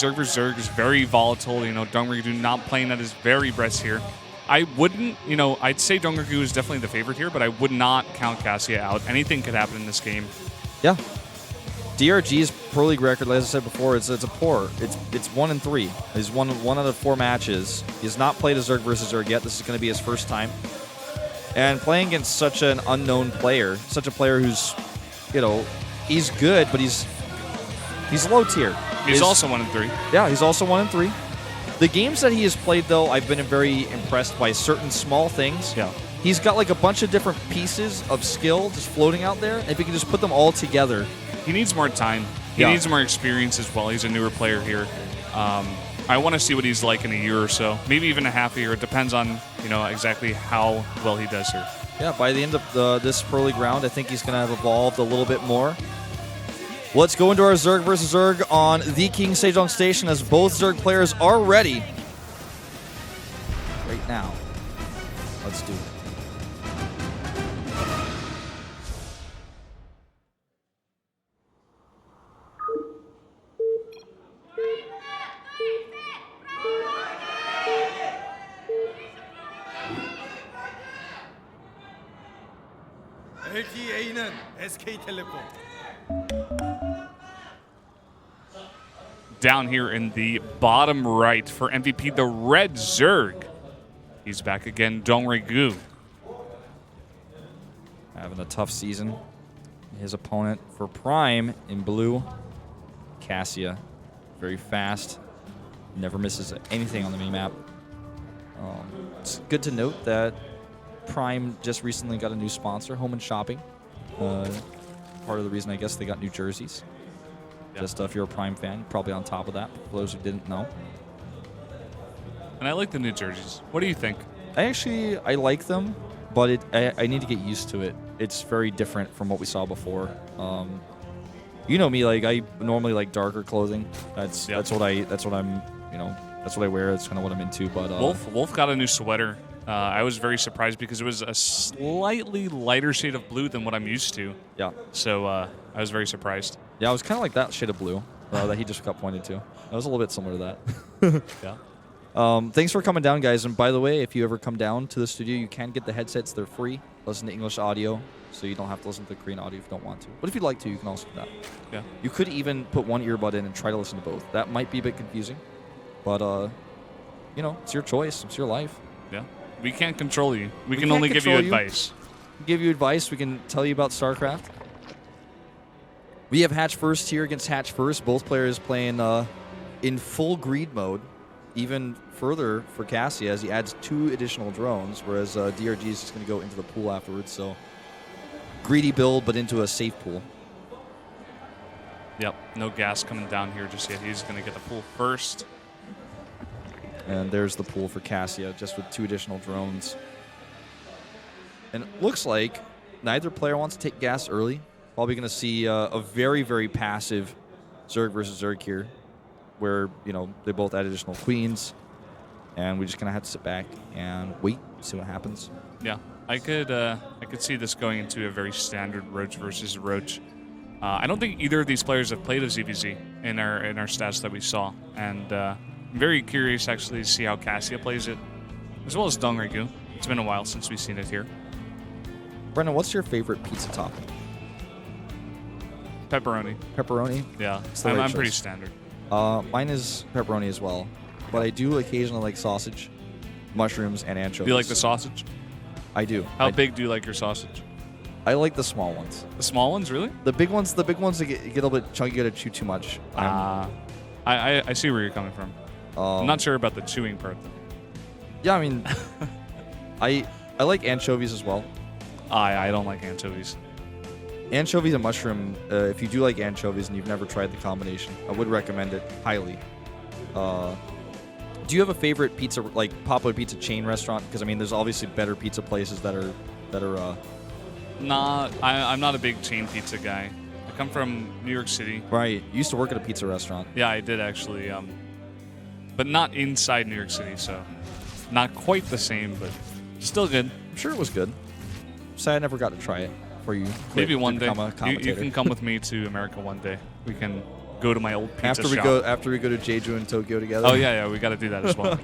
Zerg vs. Zerg is very volatile. You know, DongRaeGu not playing at his very best here. I wouldn't, you know, I'd say DongRaeGu is definitely the favorite here, but I would not count KassiA out. Anything could happen in this game. Yeah. DRG's Pro League record, like I said before, it's a poor. It's 1-3. He's won 1 out of 4 matches. He has not played a Zerg versus Zerg yet. This is going to be his first time. And playing against such an unknown player, such a player who's, you know, he's good, but he's low tier. He's also 1-3. Yeah, he's also 1-3. The games that he has played, though, I've been very impressed by certain small things. Yeah. He's got like a bunch of different pieces of skill just floating out there. And if he can just put them all together. He needs more time. He needs more experience as well. He's a newer player here. I want to see what he's like in a year or so, maybe even a half a year. It depends on, you know, exactly how well he does here. Yeah, by the end of this Pro League round, I think he's going to have evolved a little bit more. Let's go into our Zerg versus Zerg on the King Sejong Station as both Zerg players are ready right now. Let's do it. LTA는 SK텔레콤. Down here in the bottom right for MVP, the red Zerg. He's back again, DongRaeGu. Having a tough season. His opponent for Prime in blue, KassiA. Very fast. Never misses anything on the minimap. It's good to note that Prime just recently got a new sponsor, Home and Shopping. Part of the reason, I guess, they got new jerseys. Yeah. Just if you're a Prime fan, probably on top of that, for those who didn't know. And I like the new jerseys. What do you think? I like them, but I need to get used to it. It's very different from what we saw before. You know me, like I normally like darker clothing. That's what I'm, you know, that's what I wear. That's kind of what I'm into. But Wolf got a new sweater. I was very surprised because it was a slightly lighter shade of blue than what I'm used to. Yeah. So I was very surprised. Yeah, I was kind of like that shade of blue that he just got pointed to. That was a little bit similar to that. Yeah. Thanks for coming down, guys. And by the way, if you ever come down to the studio, you can get the headsets. They're free. Listen to English audio, so you don't have to listen to the Korean audio if you don't want to. But if you'd like to, you can also do that. Yeah. You could even put one earbud in and try to listen to both. That might be a bit confusing, but you know, it's your choice. It's your life. Yeah. We can't control you. We can only give you advice. Give you advice. We can tell you about StarCraft. We have Hatch First here against Hatch First. Both players playing in full greed mode. Even further for KassiA as he adds 2 additional drones, whereas DRG is just going to go into the pool afterwards. So greedy build, but into a safe pool. Yep. No gas coming down here just yet. He's going to get the pool first. And there's the pool for KassiA, just with 2 additional drones. And it looks like neither player wants to take gas early. Probably going to see a very, very passive Zerg versus Zerg here, where, you know, they both add additional queens, and we just kind of have to sit back and wait, see what happens. Yeah, I could see this going into a very standard Roach versus Roach. I don't think either of these players have played a ZVZ in our stats that we saw, and I'm very curious actually to see how KassiA plays it, as well as DongRaeGu. It's been a while since we've seen it here. Brendan, what's your favorite pizza topping? Pepperoni. Pepperoni? Yeah, I'm I'm pretty standard. Mine is pepperoni as well, but I do occasionally like sausage, mushrooms, and anchovies. Do you like the sausage? I do. How big do you like your sausage? I like the small ones. The small ones, really? The big ones they get a little bit chunky. You gotta chew too much. I see where you're coming from. I'm not sure about the chewing part, though. Yeah, I mean, I like anchovies as well. I don't like anchovies. Anchovies and mushroom, if you do like anchovies and you've never tried the combination, I would recommend it highly. Do you have a favorite pizza, like popular pizza chain restaurant? Because I mean, there's obviously better pizza places that are. I'm not a big chain pizza guy. I come from New York City. Right. You used to work at a pizza restaurant. Yeah, I did actually. But not inside New York City, so not quite the same, but still good. I'm sure it was good. Sad I never got to try it. For you, maybe one day you you can come with me to America one day. We can go to my old pizza after we shop. After we go to Jeju and Tokyo together. Oh yeah, we got to do that as well.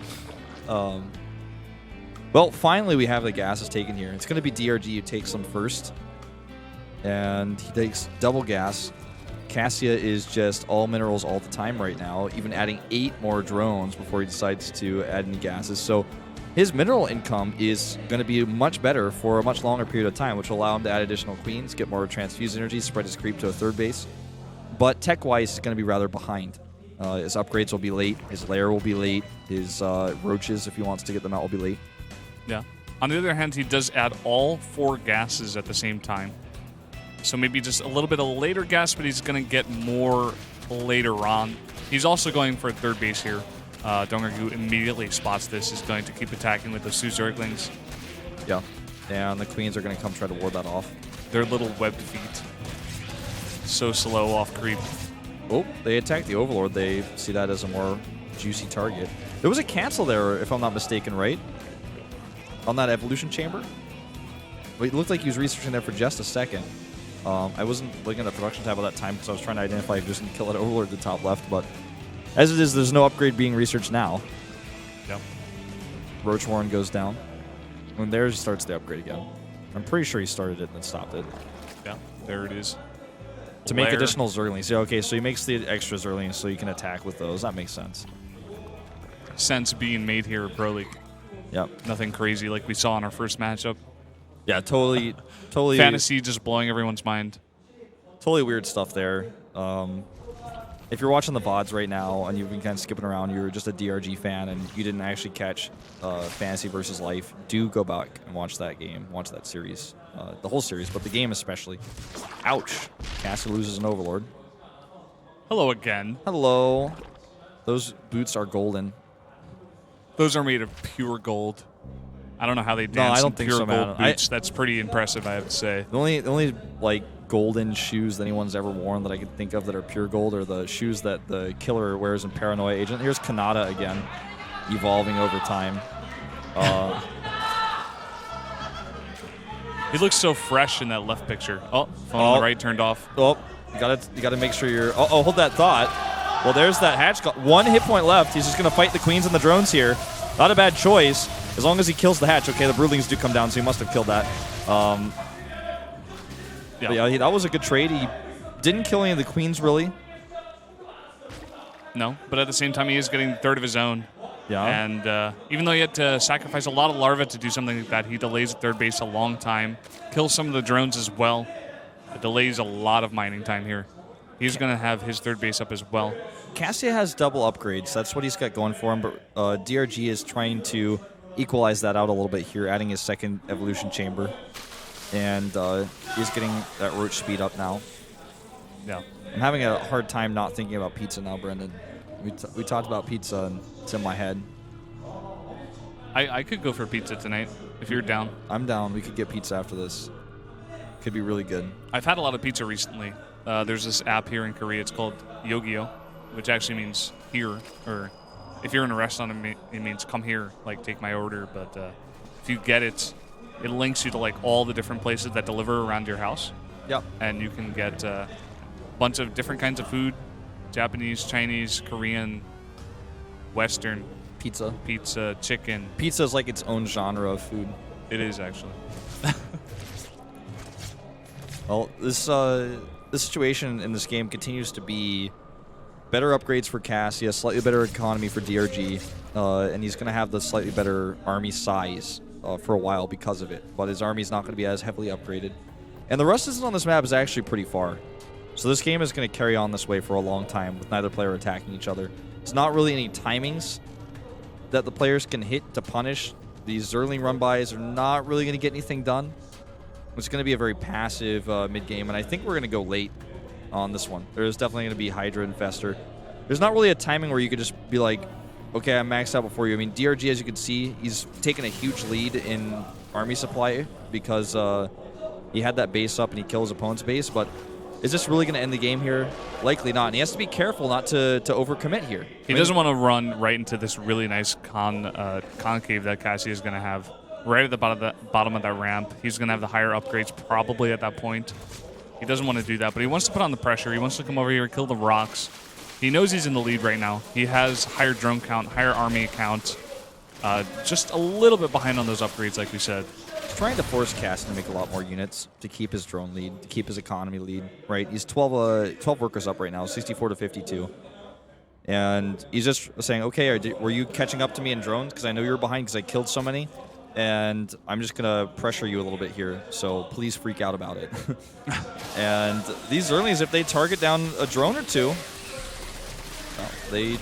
Well, finally we have the gases taken here. It's going to be DRG who takes them first. And he takes double gas. KassiA is just all minerals all the time right now, even adding 8 more drones before he decides to add any gases. So his mineral income is going to be much better for a much longer period of time, which will allow him to add additional queens, get more transfuse energy, spread his creep to a third base. But tech-wise, he's going to be rather behind. His upgrades will be late. His lair will be late. His roaches, if he wants to get them out, will be late. Yeah. On the other hand, he does add all 4 gases at the same time. So maybe just a little bit of later gas, but he's going to get more later on. He's also going for third base here. DongRaeGu immediately spots this. Is going to keep attacking with those 2 Zerglings. Yeah. And the queens are going to come try to ward that off. Their little webbed feet. So slow off creep. Oh, they attacked the Overlord. They see that as a more juicy target. There was a cancel there, if I'm not mistaken, right? On that evolution chamber? It looked like he was researching there for just a second. I wasn't looking at the production tab at that time because I was trying to identify if he was going to kill that Overlord at the top left, but as it is, there's no upgrade being researched now. Yep. Roach Warren goes down. When there, he starts the upgrade again. I'm pretty sure he started it and then stopped it. Yeah, there it is. To make additional Zerglings. Yeah, okay, so he makes the extra Zerglings so you can attack with those. That makes sense. Sense being made here at Pro League. Yep. Nothing crazy like we saw in our first matchup. Yeah, totally. Fantasy just blowing everyone's mind. Totally weird stuff there. If you're watching the VODs right now and you've been kind of skipping around, you're just a DRG fan and you didn't actually catch Fantasy versus Life, do go back and watch that game, watch that series. The whole series, but the game especially. Ouch. KassiA loses an Overlord. Hello again. Hello. Those boots are golden. Those are made of pure gold. I don't know how they dance in pure gold boots. That's pretty impressive, I have to say. The only like golden shoes that anyone's ever worn that I can think of that are pure gold are the shoes that the killer wears in Paranoia Agent. Here's Kanata again, evolving over time. He looks so fresh in that left picture. Oh, phone on the right turned off. Oh, you gotta make sure you're. Oh, hold that thought. Well, there's that hatch. 1 hit point left. He's just gonna fight the queens and the drones here. Not a bad choice. As long as he kills the hatch. Okay, the broodlings do come down, so he must have killed that. Yeah, that was a good trade. He didn't kill any of the queens, really. No, but at the same time, he is getting the third of his own. Yeah. And even though he had to sacrifice a lot of larvae to do something like that, he delays at third base a long time. Kills some of the drones as well. It delays a lot of mining time here. He's going to have his third base up as well. KassiA has double upgrades. That's what he's got going for him, but DRG is trying to equalize that out a little bit here, adding his second evolution chamber. And he's getting that roach speed up now. Yeah. I'm having a hard time not thinking about pizza now, Brendan. We talked about pizza, and it's in my head. I could go for pizza tonight, if you're down. I'm down. We could get pizza after this. Could be really good. I've had a lot of pizza recently. There's this app here in Korea. It's called Yogyo, which actually means here. Or if you're in a restaurant, it means come here, like take my order. But if you get it, it links you to like all the different places that deliver around your house. Yep. And you can get a bunch of different kinds of food. Japanese, Chinese, Korean, Western. Pizza, chicken. Pizza is like its own genre of food. It is, actually. Well, this situation in this game continues to be better upgrades for KassiA, slightly better economy for DRG, and he's going to have the slightly better army size for a while because of it. But his army's not going to be as heavily upgraded. And the rust distance on this map is actually pretty far. So this game is going to carry on this way for a long time with neither player attacking each other. There's not really any timings that the players can hit to punish. These Zerling run-bys are not really going to get anything done. It's going to be a very passive mid-game, and I think we're going to go late on this one. There's definitely going to be Hydra Infester. There's not really a timing where you could just be like, okay, I'm maxed out before you. I mean, DRG, as you can see, he's taken a huge lead in army supply because he had that base up and he killed his opponent's base, but is this really going to end the game here? Likely not. And he has to be careful not to overcommit here. He doesn't want to run right into this really nice concave that KassiA is going to have. Right at the bottom of that ramp. He's going to have the higher upgrades probably at that point. He doesn't want to do that, but he wants to put on the pressure. He wants to come over here, kill the rocks. He knows he's in the lead right now. He has higher drone count, higher army count. Just a little bit behind on those upgrades, like we said. He's trying to force KassiA to make a lot more units to keep his drone lead, to keep his economy lead, right? He's 12 workers up right now, 64 to 52. And he's just saying, okay, were you catching up to me in drones? Because I know you're behind because I killed so many. And I'm just going to pressure you a little bit here, so please freak out about it. And these Zerlings, if they target down a drone or two, well,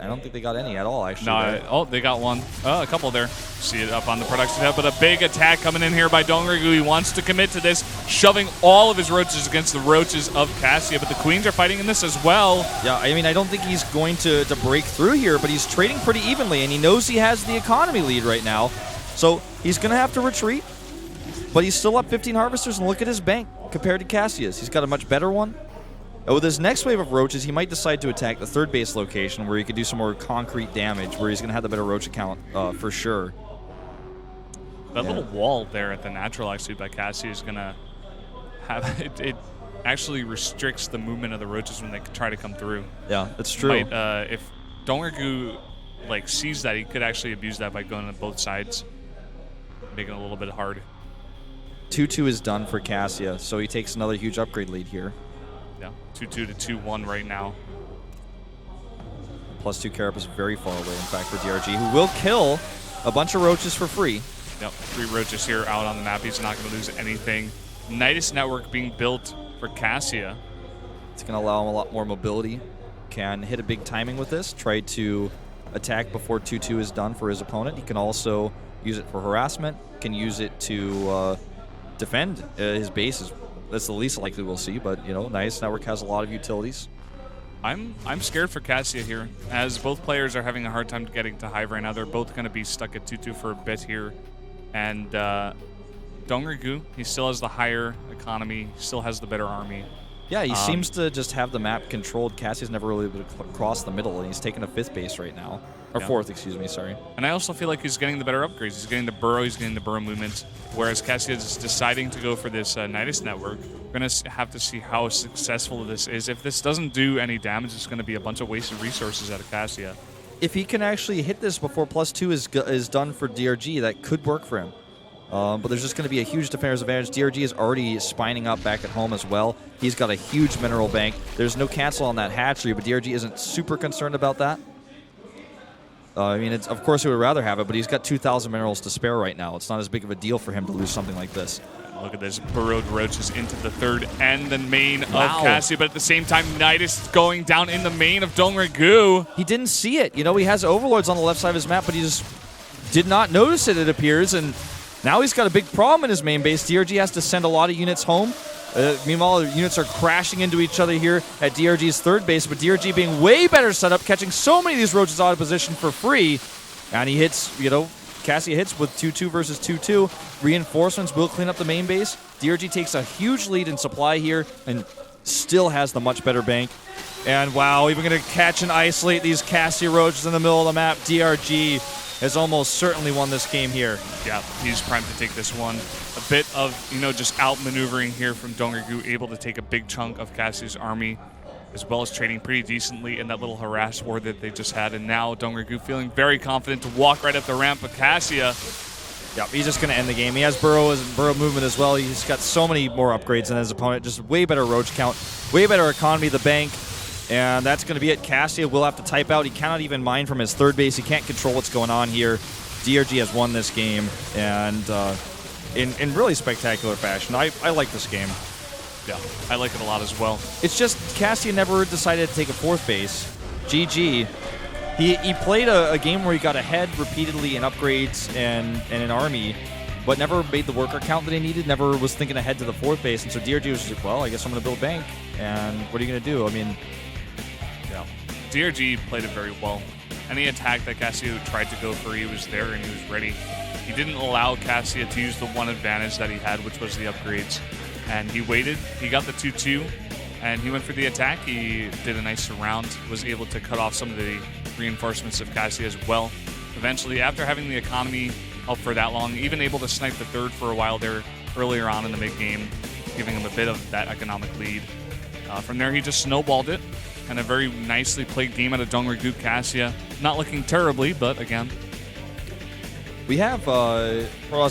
I don't think they got any at all, actually. No, oh, they got one. A couple there. See it up on the production tab, but a big attack coming in here by DongRaeGu. He wants to commit to this, shoving all of his roaches against the roaches of KassiA, but the Queens are fighting in this as well. Yeah, I mean, I don't think he's going to break through here, but he's trading pretty evenly, and he knows he has the economy lead right now. So he's going to have to retreat, but he's still up 15 harvesters, and look at his bank compared to KassiA's. He's got a much better one. With his next wave of roaches, he might decide to attack the third base location where he could do some more concrete damage, where he's going to have the better roach account for sure. That little wall there at the natural actually by KassiA is going to have it actually restricts the movement of the roaches when they try to come through. Yeah, that's true. If DongRaeGu sees that, he could actually abuse that by going to both sides, making it a little bit hard. 2-2 is done for KassiA, so he takes another huge upgrade lead here. Yeah, 2-2 to 2-1 right now. +2 Carapace very far away, in fact, for DRG, who will kill a bunch of roaches for free. Yep, 3 roaches here out on the map. He's not going to lose anything. Nidus network being built for KassiA. It's going to allow him a lot more mobility. Can hit a big timing with this. Try to attack before 2-2 is done for his opponent. He can also use it for harassment. Can use it to defend his bases. That's the least likely we'll see, but Nidus network has a lot of utilities. I'm scared for KassiA here, as both players are having a hard time getting to Hive right now. They're both going to be stuck at 2-2 for a bit here. And DongRaeGu, he still has the higher economy, still has the better army. Yeah, he seems to just have the map controlled. KassiA's never really been across the middle, and he's taking a 5th base right now. Or 4th, excuse me, sorry. And I also feel like he's getting the better upgrades. He's getting the burrow, he's getting the burrow movement, whereas KassiA is deciding to go for this Nidus network. We're going to have to see how successful this is. If this doesn't do any damage, it's going to be a bunch of wasted resources out of KassiA. If he can actually hit this before +2 is done for DRG, that could work for him. But there's just going to be a huge defender's advantage. DRG is already spining up back at home as well. He's got a huge mineral bank. There's no cancel on that hatchery, but DRG isn't super concerned about that. I mean, of course he would rather have it, but he's got 2,000 minerals to spare right now. It's not as big of a deal for him to lose something like this. Look at this, burrowed roaches into the third and the main of KassiA, but at the same time, Nidus going down in the main of DongRaeGu. He didn't see it. He has overlords on the left side of his map, but he just did not notice it appears, and now he's got a big problem in his main base. DRG has to send a lot of units home. Meanwhile, the units are crashing into each other here at DRG's third base, but DRG being way better set up, catching so many of these roaches out of position for free. And he hits, KassiA hits with 2-2 versus 2-2. Reinforcements will clean up the main base. DRG takes a huge lead in supply here and still has the much better bank. And wow, even going to catch and isolate these KassiA roaches in the middle of the map. DRG has almost certainly won this game here. Yeah, he's primed to take this one. A bit of, just outmaneuvering here from DongRaeGu, able to take a big chunk of KassiA's army, as well as trading pretty decently in that little harass war that they just had. And now DongRaeGu feeling very confident to walk right up the ramp of KassiA. Yep, he's just going to end the game. He has burrow movement as well. He's got so many more upgrades than his opponent. Just way better roach count, way better economy of the bank. And that's going to be it. KassiA will have to type out. He cannot even mine from his third base. He can't control what's going on here. DRG has won this game, and in really spectacular fashion. I like this game. Yeah, I like it a lot as well. It's just KassiA never decided to take a 4th base. GG. He played a game where he got ahead repeatedly in upgrades and in army, but never made the worker count that he needed, never was thinking ahead to the 4th base. And so DRG was just like, well, I guess I'm going to build a bank. And what are you going to do? I mean, yeah. DRG played it very well. Any attack that KassiA tried to go for, he was there and he was ready. He didn't allow KassiA to use the one advantage that he had, which was the upgrades. And he waited. He got the 2-2, and he went for the attack. He did a nice surround, was able to cut off some of the reinforcements of KassiA as well. Eventually, after having the economy up for that long, even able to snipe the third for a while there earlier on in the mid-game. giving him a bit of that economic lead. From there, he just snowballed it, and a very nicely played game out of DongRaeGu. KassiA not looking terribly, but again, We have